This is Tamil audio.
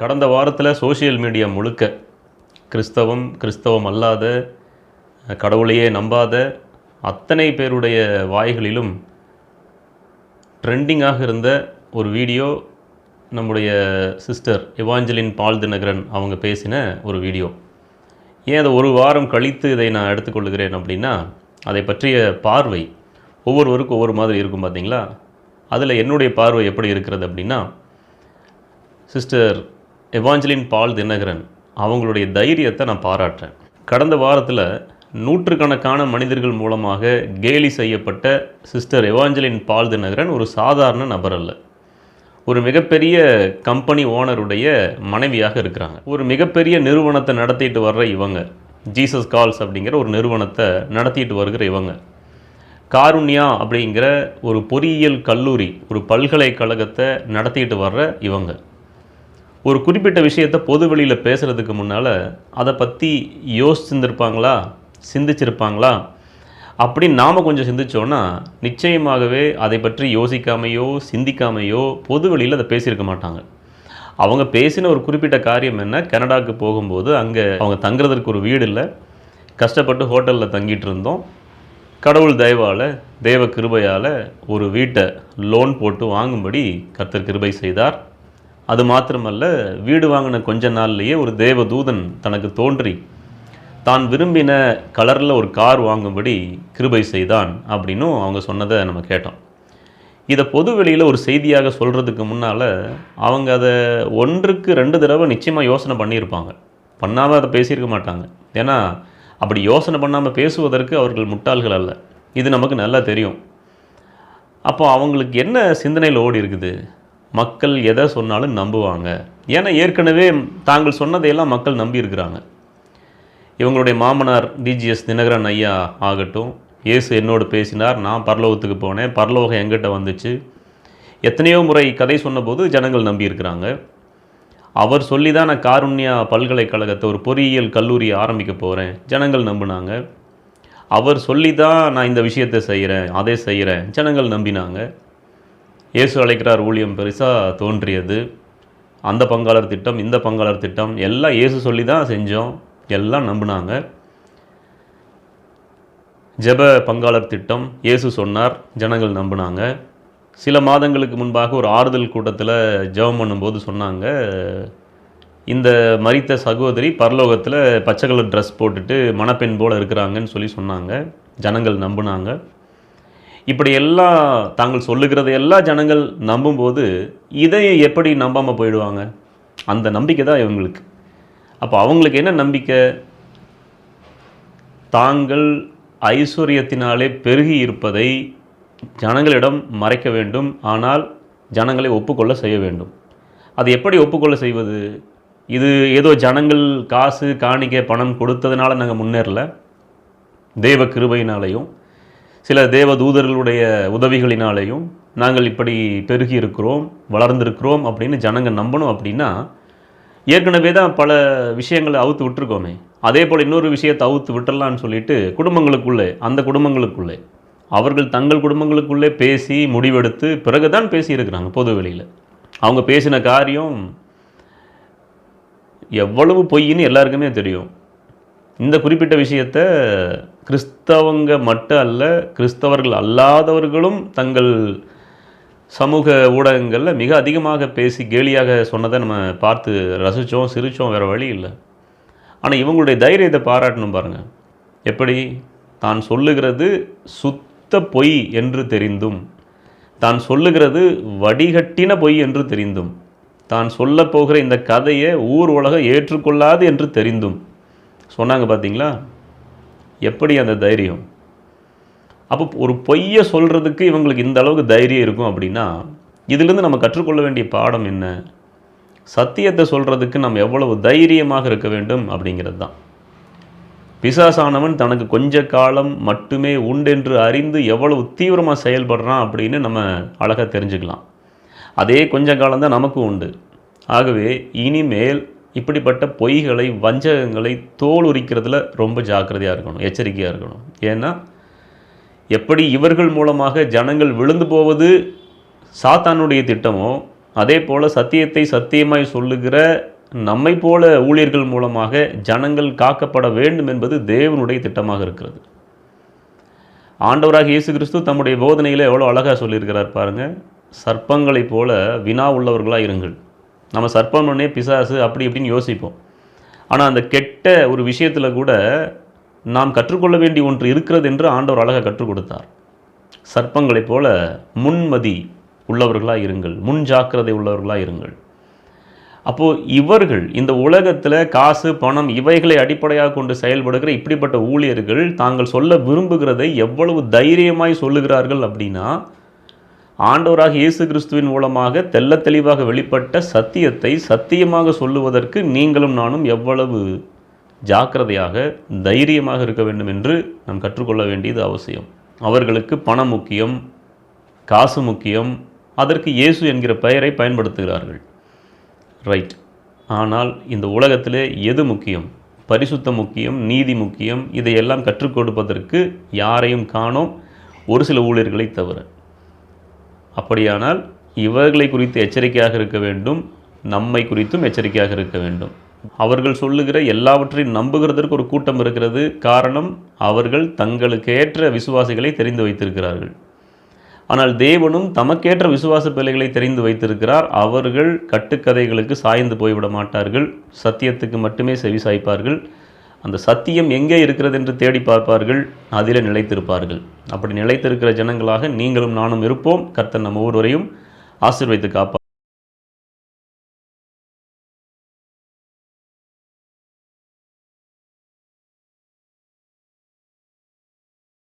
கடந்த வாரத்தில் சோஷியல் மீடியா முழுக்க கிறிஸ்தவம் அல்லாத, கடவுளையே நம்பாத அத்தனை பேருடைய வாய்களிலும் ட்ரெண்டிங்காக இருந்த ஒரு வீடியோ நம்முடைய சிஸ்டர் எவாஞ்சலின் பால் தினகரன் அவங்க பேசின ஒரு வீடியோ. ஏன் அதை ஒரு வாரம் கழித்து இதை நான் எடுத்துக்கொள்கிறேன் அப்படின்னா, அதை பற்றிய பார்வை ஒவ்வொருவருக்கும் ஒவ்வொரு மாதிரி இருக்கும் பார்த்தீங்களா. அதில் என்னுடைய பார்வை எப்படி இருக்கிறது அப்படின்னா, சிஸ்டர் எவாஞ்சலின் பால் தினகரன் அவங்களுடைய தைரியத்தை நான் பாராட்டுறேன். கடந்த வாரத்தில் நூற்றுக்கணக்கான மனிதர்கள் மூலமாக கேலி செய்யப்பட்ட சிஸ்டர் எவாஞ்சலின் பால் தினகரன் ஒரு சாதாரண நபர் அல்ல. ஒரு மிகப்பெரிய கம்பெனி ஓனருடைய மனைவியாக இருக்கிறாங்க. ஒரு மிகப்பெரிய நிறுவனத்தை நடத்திட்டு வர்ற இவங்க, ஜீசஸ் கால்ஸ் அப்படிங்கிற ஒரு நிறுவனத்தை நடத்திட்டு வருகிற இவங்க, காருண்யா அப்படிங்கிற ஒரு பொறியியல் கல்லூரி, ஒரு பல்கலைக்கழகத்தை நடத்திட்டு வர்ற இவங்க, ஒரு குறிப்பிட்ட விஷயத்தை பொது வெளியில் பேசுகிறதுக்கு முன்னால் அதை பற்றி யோசிச்சுருப்பாங்களா, சிந்திச்சிருப்பாங்களா அப்படின்னு நாம் கொஞ்சம் சிந்திச்சோன்னா நிச்சயமாகவே அதை பற்றி யோசிக்காமையோ சிந்திக்காமையோ பொது வெளியில் அதை பேசியிருக்க மாட்டாங்க. அவங்க பேசின ஒரு குறிப்பிட்ட காரியம் என்ன, கனடாவுக்கு போகும்போது அங்கே அவங்க தங்குறதுக்கு ஒரு வீடு இல்லை, கஷ்டப்பட்டு ஹோட்டலில் தங்கிட்டு இருந்தோம். கடவுள் தயவால், தேவ கிருபையால் ஒரு வீட்டை லோன் போட்டு வாங்கும்படி கர்த்தர் கிருபை செய்தார். அது மாத்திரமல்ல, வீடு வாங்கின கொஞ்ச நாள்லேயே ஒரு தேவ தூதன் தனக்கு தோன்றி தான் விரும்பின கலரில் ஒரு கார் வாங்கும்படி கிருபை செய்தான் அப்படின்னும் அவங்க சொன்னதை நம்ம கேட்டோம். இதை பொது வெளியில் ஒரு செய்தியாக சொல்கிறதுக்கு முன்னால் அவங்க அதை 1-2 தடவை நிச்சயமாக யோசனை பண்ணியிருப்பாங்க. பண்ணாமல் அதை பேசியிருக்க மாட்டாங்க. ஏன்னா அப்படி யோசனை பண்ணாமல் பேசுவதற்கு அவர்கள் முட்டாள்கள் அல்ல, இது நமக்கு நல்லா தெரியும். அப்போ அவங்களுக்கு என்ன சிந்தனையில் ஓடி இருக்குது, மக்கள் எதை சொன்னாலும் நம்புவாங்க. ஏன்னா ஏற்கனவே தாங்கள் சொன்னதையெல்லாம் மக்கள் நம்பி இருக்கிறாங்க. இவங்களுடைய மாமனார் டிஜிஎஸ் தினகரன் ஐயா ஆகட்டும், இயேசு என்னோடு பேசினார், நான் பரலோகத்துக்கு போனேன், பரலோகம் எங்கிட்ட வந்துச்சு, எத்தனையோ முறை கதை சொன்னபோது ஜனங்கள் நம்பியிருக்கிறாங்க. அவர் சொல்லி தான் நான் காருண்யா பல்கலைக்கழகத்தை, ஒரு பொறியியல் கல்லூரியை ஆரம்பிக்க போகிறேன், ஜனங்கள் நம்பினாங்க. அவர் சொல்லி தான் நான் இந்த விஷயத்தை செய்கிறேன், அதை செய்கிறேன், ஜனங்கள் நம்பினாங்க. இயேசு அழைக்கிறார் ஊழியம் பெருசாக தோன்றியது. அந்த பங்காளர் திட்டம், இந்த பங்காளர் திட்டம் எல்லாம் இயேசு சொல்லி தான் செஞ்சோம், எல்லாம் நம்பினாங்க. ஜெப பங்காளர் திட்டம் இயேசு சொன்னார், ஜனங்கள் நம்பினாங்க. சில மாதங்களுக்கு முன்பாக ஒரு ஆறுதல் கூட்டத்தில் ஜெபம் பண்ணும்போது சொன்னாங்க, இந்த மரித்த சகோதரி பரலோகத்தில் பச்சை கலர் ட்ரெஸ் போட்டுட்டு மணப்பெண் போல் இருக்கிறாங்கன்னு சொல்லி சொன்னாங்க, ஜனங்கள் நம்பினாங்க. இப்படி எல்லாம் தாங்கள் சொல்லுகிறத எல்லா ஜனங்கள் நம்பும்போது இதை எப்படி நம்பாமல் போயிடுவாங்க? அந்த நம்பிக்கை தான் இவங்களுக்கு. அப்போ அவங்களுக்கு என்ன நம்பிக்கை? தாங்கள் ஐஸ்வர்யத்தினாலே பெருகி இருப்பதை ஜனங்களிடம் மறைக்க வேண்டும், ஆனால் ஜனங்களை ஒப்புக்கொள்ள செய்ய வேண்டும். அது எப்படி ஒப்புக்கொள்ள செய்வது? இது ஏதோ ஜனங்கள் காசு காணிக்கை பணம் கொடுத்ததுனால நாங்கள் முன்னேறல, தேவ கிருபையினாலேயும் சில தேவ தூதர்களுடைய உதவிகளினாலேயும் நாங்கள் இப்படி பெருகி இருக்கிறோம், வளர்ந்திருக்கிறோம் அப்படின்னு ஜனங்கள் நம்பணும். அப்படின்னா ஏற்கனவே தான் பல விஷயங்களை அவுத்து விட்டுருக்கோமே, அதே போல் இன்னொரு விஷயத்தை அவுத்து விட்டுடலான்னு சொல்லிட்டு குடும்பங்களுக்குள்ளே, அந்த குடும்பங்களுக்குள்ளே அவர்கள் தங்கள் குடும்பங்களுக்குள்ளே பேசி முடிவெடுத்து பிறகு தான் பேசியிருக்கிறாங்க பொது வெளியில். அவங்க பேசின காரியம் எவ்வளவு பொய்ன்னு எல்லாருக்குமே தெரியும். இந்த குறிப்பிட்ட விஷயத்தை கிறிஸ்தவங்க மட்டும் அல்ல, கிறிஸ்தவர்கள் அல்லாதவர்களும் தங்கள் சமூக ஊடகங்களில் மிக அதிகமாக பேசி கேலியாக சொன்னதை நம்ம பார்த்து ரசித்தோம், சிரித்தோம், வேறு வழி இல்லை. ஆனால் இவங்களுடைய தைரியத்தை பாராட்டணும் பாருங்கள். எப்படி தான் சொல்லுகிறது சுத்த பொய் என்று தெரிந்தும், தான் சொல்லுகிறது வடிகட்டின பொய் என்று தெரிந்தும், தான் சொல்ல போகிற இந்த கதையை ஊர் உலகம் ஏற்றுக்கொள்ளாது என்று தெரிந்தும் சொன்னாங்க. பார்த்தீங்களா எப்படி அந்த தைரியம்? அப்போ ஒரு பொய்யை சொல்கிறதுக்கு இவங்களுக்கு இந்த அளவுக்கு தைரியம் இருக்கும் அப்படின்னா, இதிலிருந்து நம்ம கற்றுக்கொள்ள வேண்டிய பாடம் என்ன? சத்தியத்தை சொல்கிறதுக்கு நம்ம எவ்வளவு தைரியமாக இருக்க வேண்டும் அப்படிங்கிறது தான். பிசாசானவன் தனக்கு கொஞ்ச காலம் மட்டுமே உண்டென்று அறிந்து எவ்வளவு தீவிரமாக செயல்படுறான் அப்படின்னு நம்ம அழகாக தெரிஞ்சுக்கலாம். அதே கொஞ்ச காலம்தான் நமக்கு உண்டு. ஆகவே இனிமேல் இப்படிப்பட்ட பொய்களை, வஞ்சகங்களை தோல் உரிக்கிறதுல ரொம்ப ஜாக்கிரதையாக இருக்கணும், எச்சரிக்கையாக இருக்கணும். ஏன்னா எப்படி இவர்கள் மூலமாக ஜனங்கள் விழுந்து போவது சாத்தானுடைய திட்டமோ, அதே போல் சத்தியத்தை சத்தியமாய் சொல்லுகிற நம்மை போல ஊழியர்கள் மூலமாக ஜனங்கள் காக்கப்பட வேண்டும் என்பது தேவனுடைய திட்டமாக இருக்கிறது. ஆண்டவராக இயேசு கிறிஸ்து தம்முடைய போதனையில் எவ்வளோ அழகாக சொல்லியிருக்கிறார் பாருங்கள். சர்ப்பங்களைப் போல வினா உள்ளவர்களாக இருங்கள். நம்ம சர்ப்பம்னே பிசாசு அப்படி இப்படின்னு யோசிப்போம். ஆனால் அந்த கெட்ட ஒரு விஷயத்தில் கூட நாம் கற்றுக்கொள்ள வேண்டிய ஒன்று இருக்கிறது என்று ஆண்டவர் அழகாக கற்றுக் கொடுத்தார். சர்ப்பங்களைப் போல முன்மதி உள்ளவர்களாக இருங்கள், முன் ஜாக்கிரதை உள்ளவர்களாக இருங்கள். அப்போது இவர்கள் இந்த உலகத்தில் காசு பணம் இவைகளை அடிப்படையாக கொண்டு செயல்படுகிற இப்படிப்பட்ட ஊழியர்கள் தாங்கள் சொல்ல விரும்புகிறதை எவ்வளவு தைரியமாய் சொல்லுகிறார்கள் அப்படின்னா, ஆண்டவராக இயேசு கிறிஸ்துவின் மூலமாக தெள்ளத் தெளிவாக வெளிப்பட்ட சத்தியத்தை சத்தியமாக சொல்லுவதற்கு நீங்களும் நானும் எவ்வளவு ஜாக்கிரதையாக தைரியமாக இருக்க வேண்டும் என்று நாம் கற்றுக்கொள்ள வேண்டியது அவசியம். அவர்களுக்கு பணம் முக்கியம், காசு முக்கியம், அதற்கு இயேசு என்கிற பெயரை பயன்படுத்துகிறார்கள். ரைட். ஆனால் இந்த உலகத்திலே எது முக்கியம்? பரிசுத்தம் முக்கியம், நீதி முக்கியம். இதையெல்லாம் கற்றுக் கொடுப்பதற்கு யாரையும் காணோம், ஒரு சில ஊழியர்களை தவிர. அப்படியானால் இவர்களை குறித்து எச்சரிக்கையாக இருக்க வேண்டும், நம்மை குறித்தும் எச்சரிக்கையாக இருக்க வேண்டும். அவர்கள் சொல்லுகிற எல்லாவற்றையும் நம்புகிறதற்கு ஒரு கூட்டம் இருக்கிறது. காரணம், அவர்கள் தங்களுக்கு ஏற்ற விசுவாசிகளை தெரிந்து வைத்திருக்கிறார்கள். ஆனால் தேவனும் தமக்கேற்ற விசுவாச பிள்ளைகளை தெரிந்து வைத்திருக்கிறார். அவர்கள் கட்டுக்கதைகளுக்கு சாய்ந்து போய்விட மாட்டார்கள், சத்தியத்துக்கு மட்டுமே செவி சாய்ப்பார்கள். அந்த சத்தியம் எங்கே இருக்கிறது என்று தேடி பார்ப்பார்கள், அதிலே நிலைத்திருப்பார்கள். அப்படி நிலைத்திருக்கிற ஜனங்களாக நீங்களும் நானும் இருப்போம். கர்த்தர் நம்ம ஒவ்வொருவரையும் ஆசீர்வதித்து காப்பார்.